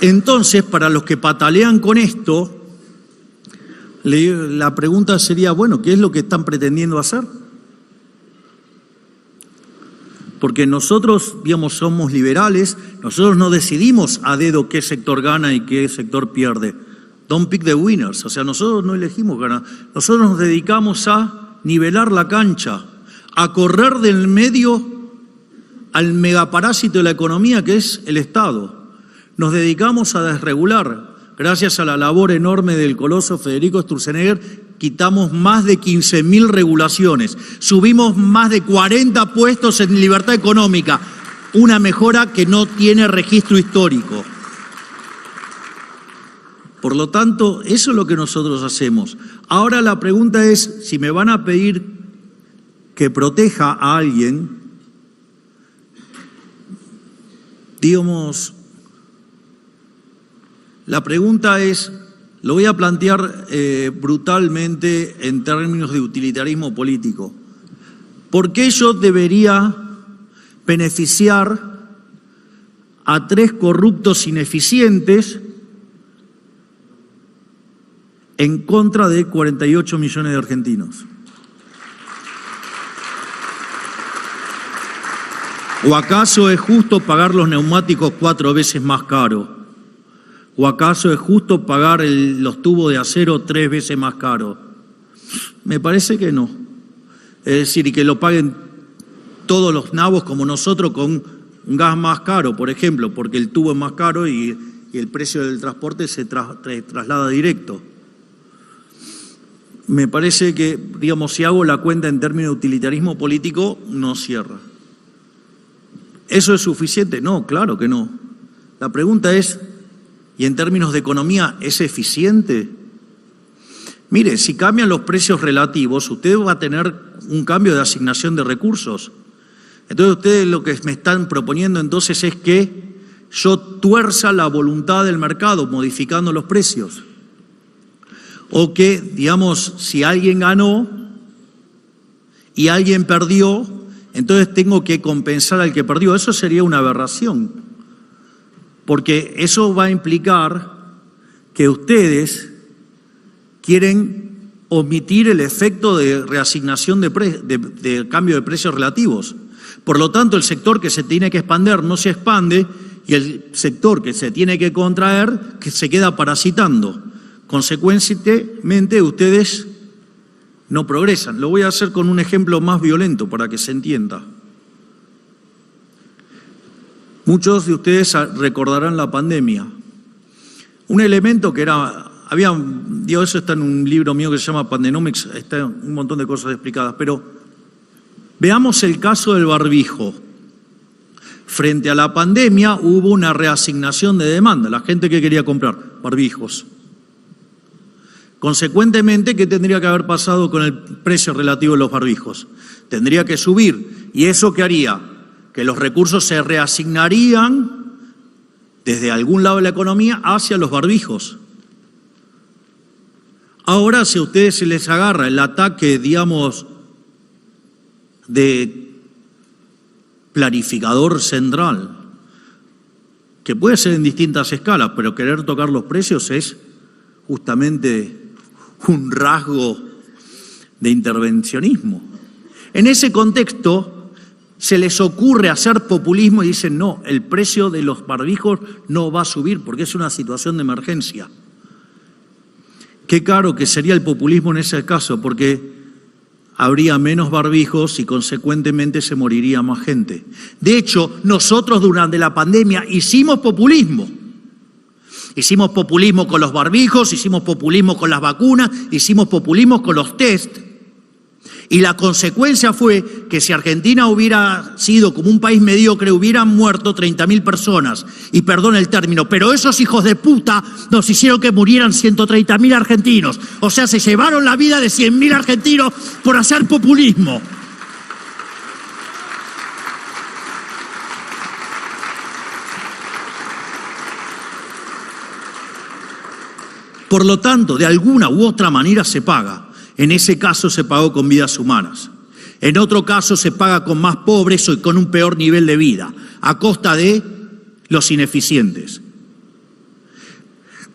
Entonces, para los que patalean con esto, la pregunta sería, bueno, ¿qué es lo que están pretendiendo hacer? Porque nosotros, digamos, somos liberales, nosotros no decidimos a dedo qué sector gana y qué sector pierde. Don't pick the winners, o sea, nosotros no elegimos ganar. Nosotros nos dedicamos a nivelar la cancha, a correr del medio al megaparásito de la economía que es el Estado. Nos dedicamos a desregular. Gracias a la labor enorme del coloso Federico Sturzenegger, quitamos más de 15.000 regulaciones, subimos más de 40 puestos en libertad económica, una mejora que no tiene registro histórico. Por lo tanto, eso es lo que nosotros hacemos. Ahora la pregunta es, si me van a pedir que proteja a alguien, digamos, la pregunta es, lo voy a plantear brutalmente en términos de utilitarismo político. ¿Por qué yo debería beneficiar a 3 corruptos ineficientes en contra de 48 millones de argentinos? ¿O acaso es justo pagar los neumáticos 4 veces más caro? ¿O acaso es justo pagar los tubos de acero 3 veces más caro? Me parece que no. Es decir, y que lo paguen todos los nabos como nosotros con un gas más caro, por ejemplo, porque el tubo es más caro y el precio del transporte se traslada directo. Me parece que, digamos, si hago la cuenta en términos de utilitarismo político, no cierra. ¿Eso es suficiente? No, claro que no. La pregunta es, ¿y en términos de economía es eficiente? Mire, si cambian los precios relativos, usted va a tener un cambio de asignación de recursos. Entonces ustedes lo que me están proponiendo entonces es que yo tuerza la voluntad del mercado modificando los precios. O que, digamos, si alguien ganó y alguien perdió, entonces tengo que compensar al que perdió. Eso sería una aberración. Porque eso va a implicar que ustedes quieren omitir el efecto de reasignación de cambio de precios relativos. Por lo tanto, el sector que se tiene que expandir no se expande y el sector que se tiene que contraer que se queda parasitando. Consecuentemente, ustedes no progresan. Lo voy a hacer con un ejemplo más violento para que se entienda. Muchos de ustedes recordarán la pandemia. Un elemento que eso está en un libro mío que se llama Pandenomics, está un montón de cosas explicadas, pero veamos el caso del barbijo. Frente a la pandemia hubo una reasignación de demanda, la gente que quería comprar barbijos. Consecuentemente, ¿qué tendría que haber pasado con el precio relativo de los barbijos? Tendría que subir. ¿Y eso qué haría? Que los recursos se reasignarían desde algún lado de la economía hacia los barbijos. Ahora, si a ustedes se les agarra el ataque, digamos, de planificador central, que puede ser en distintas escalas, pero querer tocar los precios es justamente un rasgo de intervencionismo. En ese contexto, se les ocurre hacer populismo y dicen, no, el precio de los barbijos no va a subir porque es una situación de emergencia. Qué caro que sería el populismo en ese caso, porque habría menos barbijos y consecuentemente se moriría más gente. De hecho, nosotros durante la pandemia hicimos populismo. Hicimos populismo con los barbijos, hicimos populismo con las vacunas, hicimos populismo con los test. Y la consecuencia fue que si Argentina hubiera sido como un país mediocre, hubieran muerto 30.000 personas. Y perdón el término, pero esos hijos de puta nos hicieron que murieran 130.000 argentinos. O sea, se llevaron la vida de 100.000 argentinos por hacer populismo. Por lo tanto, de alguna u otra manera se paga. En ese caso se pagó con vidas humanas. En otro caso se paga con más pobres y con un peor nivel de vida, a costa de los ineficientes.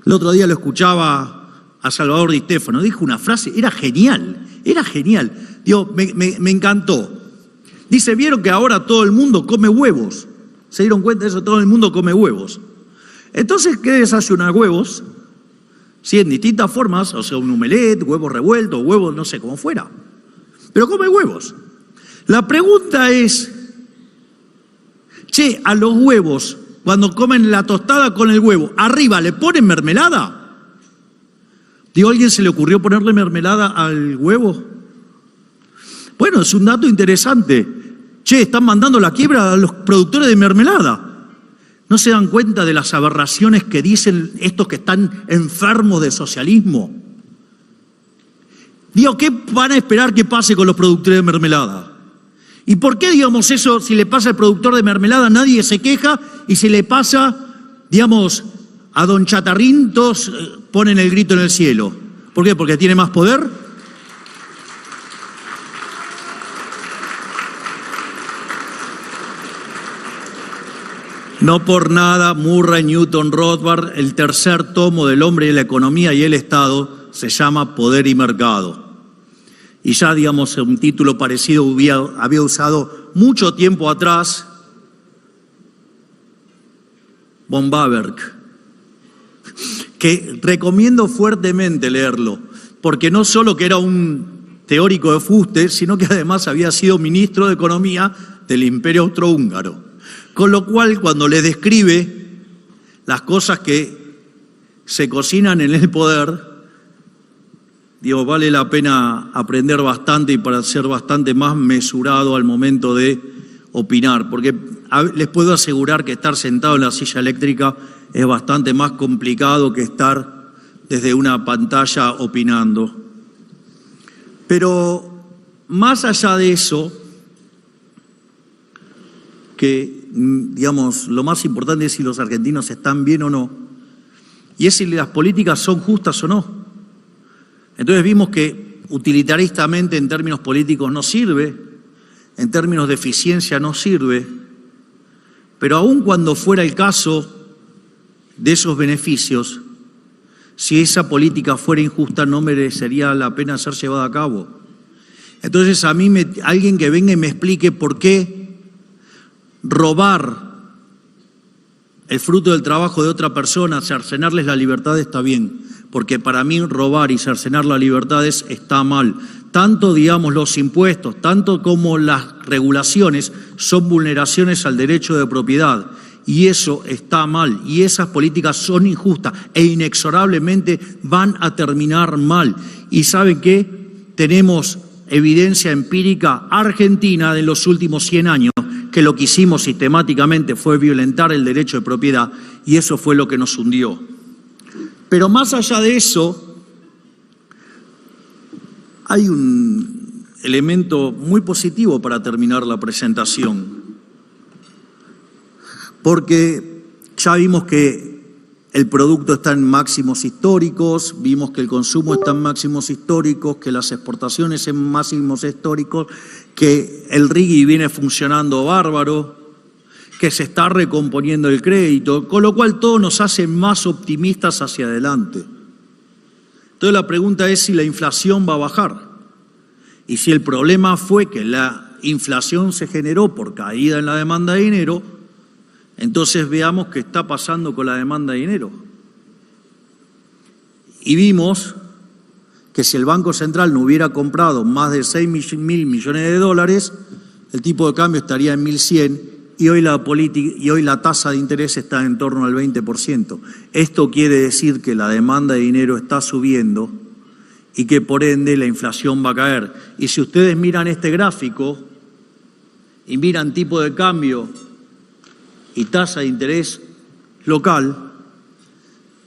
El otro día lo escuchaba a Salvador Di Stéfano, dijo una frase, era genial. Digo, me encantó. Dice, ¿vieron que ahora todo el mundo come huevos? ¿Se dieron cuenta de eso? Todo el mundo come huevos. Entonces, ¿qué desayunar? Huevos, sí, en distintas formas, o sea, un omelette, huevos revueltos, huevos, no sé, como fuera. Pero come huevos. La pregunta es, che, a los huevos, cuando comen la tostada con el huevo, ¿arriba le ponen mermelada? Digo, ¿a alguien se le ocurrió ponerle mermelada al huevo? Bueno, es un dato interesante. Che, están mandando la quiebra a los productores de mermelada. ¿No se dan cuenta de las aberraciones que dicen estos que están enfermos de socialismo? Digo, ¿qué van a esperar que pase con los productores de mermelada? ¿Y por qué, digamos, eso, si le pasa al productor de mermelada, nadie se queja, y si le pasa, digamos, a don Chatarrintos, ponen el grito en el cielo? ¿Por qué? ¿Porque tiene más poder? No por nada, Murray, Newton, Rothbard, el tercer tomo del Hombre y la Economía y el Estado, se llama Poder y Mercado. Y ya, digamos, un título parecido había usado mucho tiempo atrás von Baberg, que recomiendo fuertemente leerlo, porque no solo que era un teórico de fuste, sino que además había sido ministro de Economía del Imperio Austrohúngaro. Con lo cual, cuando le describe las cosas que se cocinan en el poder, digo, vale la pena aprender bastante y para ser bastante más mesurado al momento de opinar, porque les puedo asegurar que estar sentado en la silla eléctrica es bastante más complicado que estar desde una pantalla opinando. Pero más allá de eso, que, digamos, lo más importante es si los argentinos están bien o no, y es si las políticas son justas o no. Entonces vimos que utilitaristamente en términos políticos no sirve, en términos de eficiencia no sirve, pero aun cuando fuera el caso de esos beneficios, si esa política fuera injusta no merecería la pena ser llevada a cabo. Entonces a mí, alguien que venga y me explique por qué robar el fruto del trabajo de otra persona, cercenarles la libertad está bien, porque para mí robar y cercenar las libertades está mal. Tanto, digamos, los impuestos, tanto como las regulaciones son vulneraciones al derecho de propiedad, y eso está mal, y esas políticas son injustas e inexorablemente van a terminar mal. ¿Y saben qué? Tenemos evidencia empírica argentina de los últimos 100 años, que lo que hicimos sistemáticamente fue violentar el derecho de propiedad, y eso fue lo que nos hundió. Pero más allá de eso, hay un elemento muy positivo para terminar la presentación, porque ya vimos que el producto está en máximos históricos, vimos que el consumo está en máximos históricos, que las exportaciones en máximos históricos, que el RIGI viene funcionando bárbaro, que se está recomponiendo el crédito, con lo cual todo nos hace más optimistas hacia adelante. Entonces la pregunta es si la inflación va a bajar. Y si el problema fue que la inflación se generó por caída en la demanda de dinero, entonces veamos qué está pasando con la demanda de dinero. Y vimos que si el Banco Central no hubiera comprado más de 6.000 millones de dólares, el tipo de cambio estaría en 1.100 y hoy la tasa de interés está en torno al 20%. Esto quiere decir que la demanda de dinero está subiendo y que por ende la inflación va a caer. Y si ustedes miran este gráfico y miran tipo de cambio y tasa de interés local,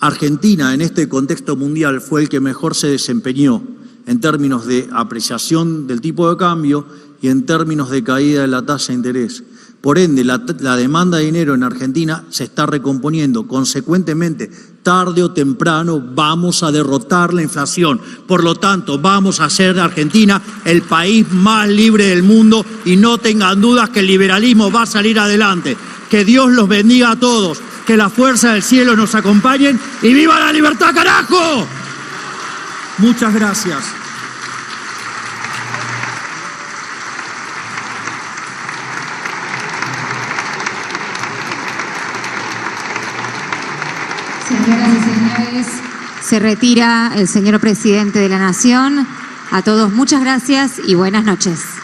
Argentina en este contexto mundial fue el que mejor se desempeñó en términos de apreciación del tipo de cambio y en términos de caída de la tasa de interés. Por ende, la demanda de dinero en Argentina se está recomponiendo. Consecuentemente, tarde o temprano vamos a derrotar la inflación. Por lo tanto, vamos a hacer de Argentina el país más libre del mundo y no tengan dudas que el liberalismo va a salir adelante. Que Dios los bendiga a todos. que las fuerzas del cielo nos acompañen y ¡viva la libertad, carajo! Muchas gracias. Señoras y señores, se retira el señor presidente de la Nación. A todos muchas gracias y buenas noches.